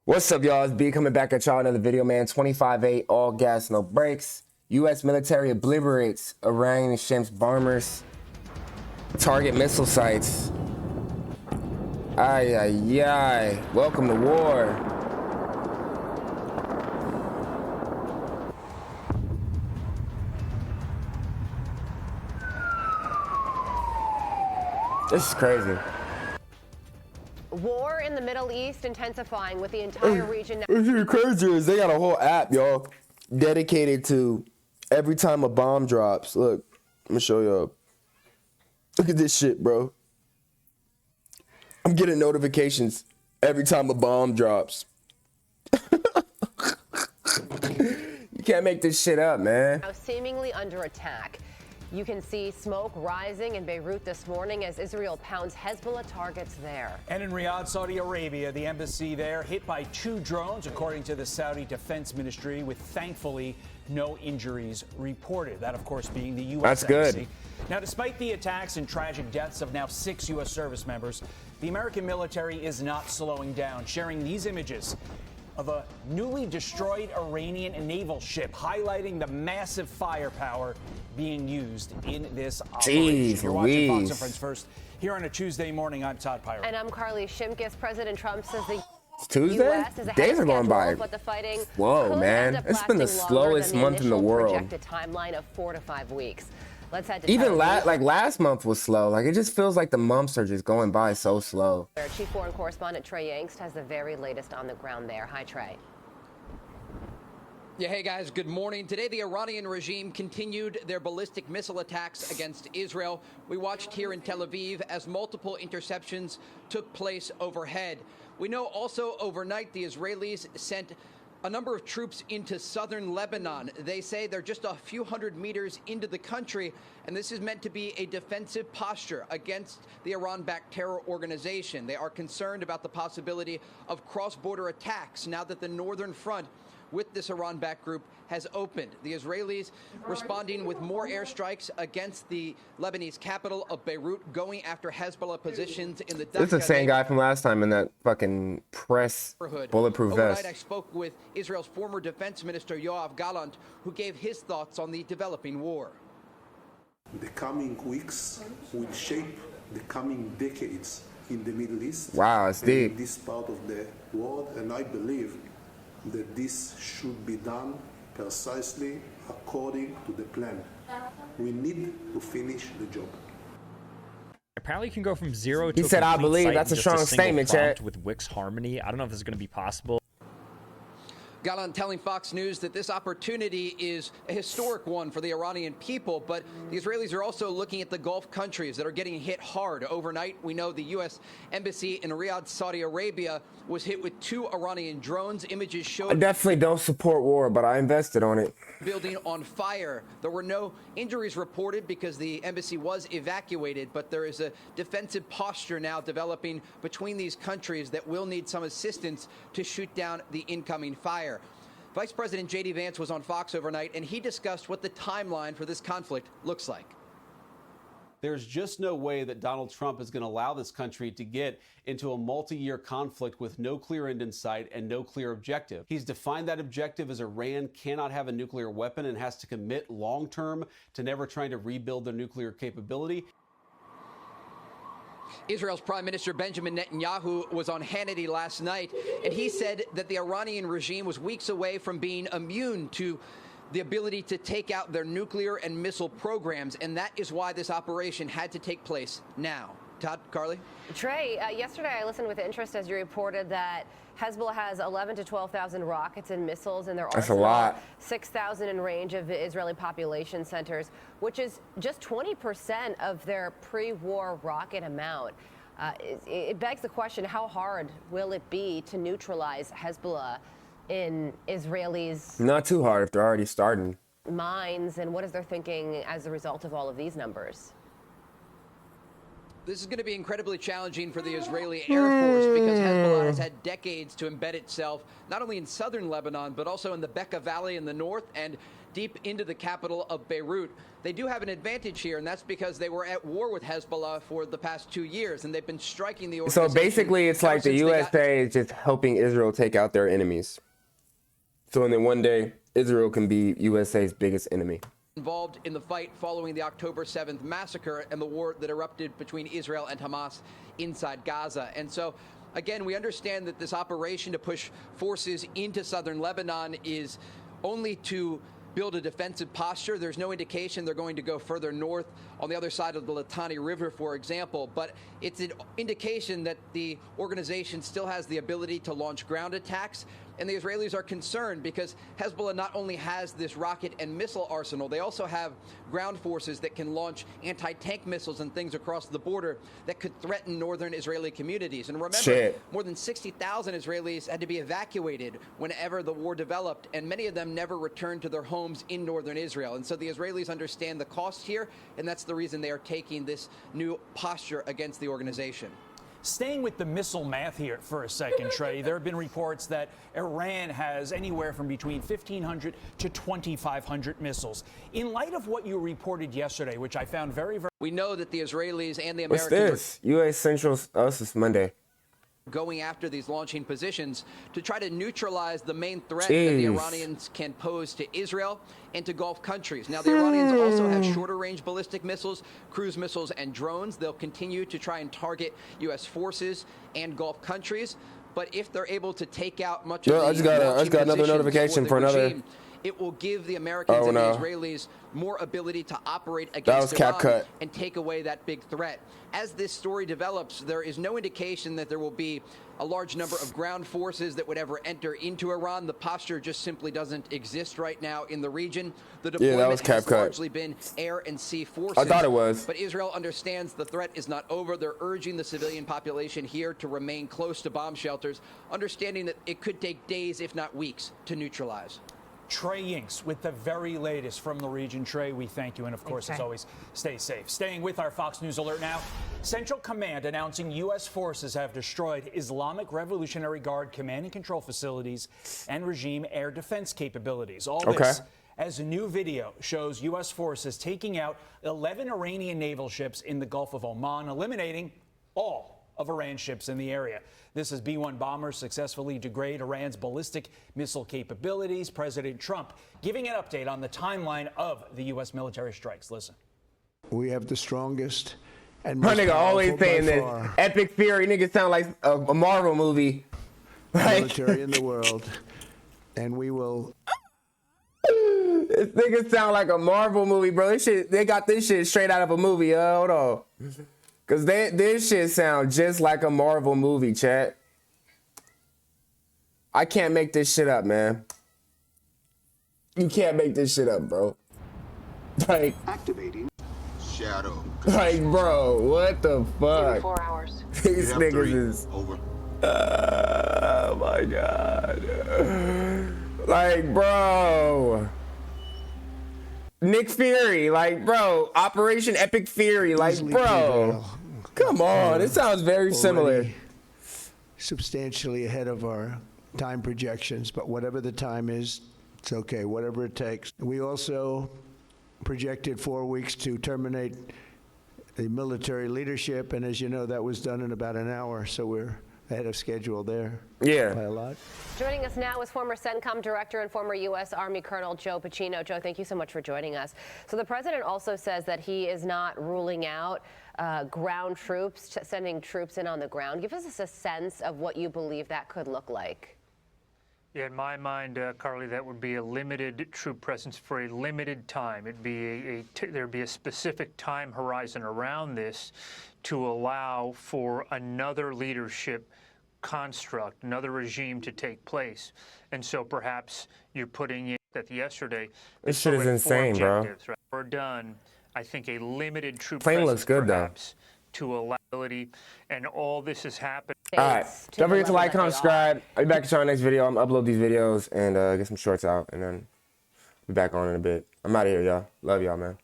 What's up, y'all? It's B coming back at y'all another video, man. 25-8, all gas, no brakes. U.S. military obliterates Iranian ships, bombers, target missile sites. Ay, ay, ay. Welcome to war. This is crazy. War in the Middle East intensifying with the entire region. What's crazy is they got a whole app, y'all, dedicated to every time a bomb drops. Look, I'm gonna show y'all. Look at this shit, bro. I'm getting notifications every time a bomb drops. You can't make this shit up, man. Now seemingly under attack. You can see smoke rising in Beirut this morning as Israel pounds Hezbollah targets there. And in Riyadh, Saudi Arabia, the embassy there hit by 2 drones, according to the Saudi Defense Ministry, with thankfully no injuries reported. That, of course, being the U.S. That's embassy. good. Now, despite the attacks and tragic deaths of now 6 U.S. service members, the American military is not slowing down, sharing these images of a newly destroyed Iranian naval ship, highlighting the massive firepower being used in this operation. Jeez, You're watching Fox Louise. and Friends First here on a Tuesday morning. I'm Todd Pyro. And I'm Carly Shimkus. President Trump says the It's Tuesday? U.S. is ahead Days of are going schedule, by. but the fighting Whoa, could man. end up It's been the lasting longer slowest than month in the initial world. projected timeline of 4 to 5 weeks. Let's head to Even Tel Aviv, like last month was slow. Like, it just feels like the months are just going by so slow. where Chief Foreign Correspondent Trey Yangst has the very latest on the ground there. Hi, Trey. Yeah, hey guys, good morning. Today, the Iranian regime continued their ballistic missile attacks against Israel. We watched here in Tel Aviv as multiple interceptions took place overhead. We know also overnight the Israelis sent a number of troops into southern Lebanon. They say they're just a few hundred meters into the country, and this is meant to be a defensive posture against the Iran-backed terror organization. They are concerned about the possibility of cross-border attacks now that the northern front with this Iran-backed group has opened. The Israelis responding with more airstrikes against the Lebanese capital of Beirut, going after Hezbollah positions in the This is the same guy from last time in that fucking press neighborhood. bulletproof Overnight, vest. I spoke with Israel's former defense minister Yoav Gallant, who gave his thoughts on the developing war. The coming weeks will shape the coming decades in the Middle East. Wow, it's and in deep. this part of the world, and I believe that this should be done precisely according to the plan. We need to finish the job. Apparently, you can go from 0 to He a said, "I complete believe." site in That's a just strong single statement, prompt chat. with Wix Harmony. I don't know if this is going to be possible. Gallant telling Fox News that this opportunity is a historic one for the Iranian people, but the Israelis are also looking at the Gulf countries that are getting hit hard. Overnight, we know the U.S. Embassy in Riyadh, Saudi Arabia, was hit with 2 Iranian drones. Images I showed definitely don't support war, but I invested on it. building on fire. There were no injuries reported because the embassy was evacuated, but there is a defensive posture now developing between these countries that will need some assistance to shoot down the incoming fire. Vice President J.D. Vance was on Fox overnight, and he discussed what the timeline for this conflict looks like. There's just no way that Donald Trump is going to allow this country to get into a multi-year conflict with no clear end in sight and no clear objective. He's defined that objective as Iran cannot have a nuclear weapon and has to commit long-term to never trying to rebuild their nuclear capability. Israel's Prime Minister Benjamin Netanyahu was on Hannity last night, and he said that the Iranian regime was weeks away from being immune to the ability to take out their nuclear and missile programs, and that is why this operation had to take place now. Todd, Carly? Trey, yesterday I listened with interest as you reported that Hezbollah has 11 to 12,000 rockets and missiles in their That's a arsenal, lot. 6,000 in range of Israeli population centers, which is just 20% of their pre-war rocket amount. It begs the question, how hard will it be to neutralize Hezbollah in Israelis' Not too hard if they're already starting. minds, and what is their thinking as a result of all of these numbers? This is going to be incredibly challenging for the Israeli Air Force because Hezbollah has had decades to embed itself not only in southern Lebanon, but also in the Bekaa Valley in the north and deep into the capital of Beirut. They do have an advantage here, and that's because they were at war with Hezbollah for the past 2 years, and they've been striking the organization. So basically, it's like the USA is just helping Israel take out their enemies. So then one day, Israel can be USA's biggest enemy. Involved in the fight following the October 7th massacre and the war that erupted between Israel and Hamas inside Gaza. And so, again, we understand that this operation to push forces into southern Lebanon is only to build a defensive posture. There's no indication they're going to go further north on the other side of the Litani River, for example. But it's an indication that the organization still has the ability to launch ground attacks. And the Israelis are concerned because Hezbollah not only has this rocket and missile arsenal, they also have ground forces that can launch anti-tank missiles and things across the border that could threaten northern Israeli communities. And remember, more than 60,000 Israelis had to be evacuated whenever the war developed, and many of them never returned to their homes in northern Israel. And so the Israelis understand the cost here, and that's the reason they are taking this new posture against the organization. Staying with the missile math here for a second, Trey, there have been reports that Iran has anywhere from between 1,500 to 2,500 missiles. In light of what you reported yesterday, which I found very, very... We know that the Israelis and the What's Americans... this? U.S. Central us is Monday. Going after these launching positions to try to neutralize the main threat that the Iranians can pose to Israel and to Gulf countries. Now, the Iranians also have shorter-range ballistic missiles, cruise missiles, and drones. They'll continue to try and target U.S. forces and Gulf countries. But if they're able to take out much of the I just got another notification for another... regime, it will give the Americans and the Israelis more ability to operate against Iran and take away that big threat. As this story develops, there is no indication that there will be a large number of ground forces that would ever enter into Iran. The posture just simply doesn't exist right now in the region. The deployment has largely been air and sea forces. I thought it was. But Israel understands the threat is not over. They're urging the civilian population here to remain close to bomb shelters, understanding that it could take days, if not weeks, to neutralize. Trey Yingst with the very latest from the region. Trey, we thank you. And of course, as always, stay safe. Staying with our Fox News alert now. Central Command announcing U.S. forces have destroyed Islamic Revolutionary Guard command and control facilities and regime air defense capabilities. All this as a new video shows U.S. forces taking out 11 Iranian naval ships in the Gulf of Oman, eliminating all of Iran's ships in the area. This as B-1 bombers successfully degrade Iran's ballistic missile capabilities. President Trump giving an update on the timeline of the U.S. military strikes. Listen. We have the strongest and most powerful, always saying this epic fury. Nigga sound like a Marvel movie. Military in the world, and we will. This nigga sound like a Marvel movie, bro. This shit, they got this shit straight out of a movie. Hold on. Cause this shit sound just like a Marvel movie, chat. I can't make this shit up, man. You can't make this shit up, bro. Like, activating shadow. Like, bro, what the fuck? 4 hours. These niggas is over. Oh my god. Like, bro. Nick Fury, like, bro, Operation Epic Fury, like, bro, come on, it sounds very similar. Substantially ahead of our time projections, but whatever the time is, it's okay, whatever it takes. We also projected 4 weeks to terminate the military leadership, and as you know, that was done in about an hour, so we're ahead of schedule there. Yeah. By a lot. Joining us now is former CENTCOM director and former U.S. Army Colonel Joe Pacino. Joe, thank you so much for joining us. So the president also says that he is not ruling out ground troops, sending troops in on the ground. Give us a sense of what you believe that could look like. Yeah, in my mind, Carly, that would be a limited troop presence for a limited time. It'd be there'd be a specific time horizon around this to allow for another leadership construct, another regime to take place. And so perhaps you're putting in that yesterday. This shit is insane, bro. Right? We're done. I think a limited troop plane presence looks good perhaps to allow ability, and all this has happened. All right, don't forget to like, comment, subscribe. I'll be back to our next video. I'm gonna upload these videos and get some shorts out, and then be back on in a bit. I'm out of here, y'all. Love y'all, man.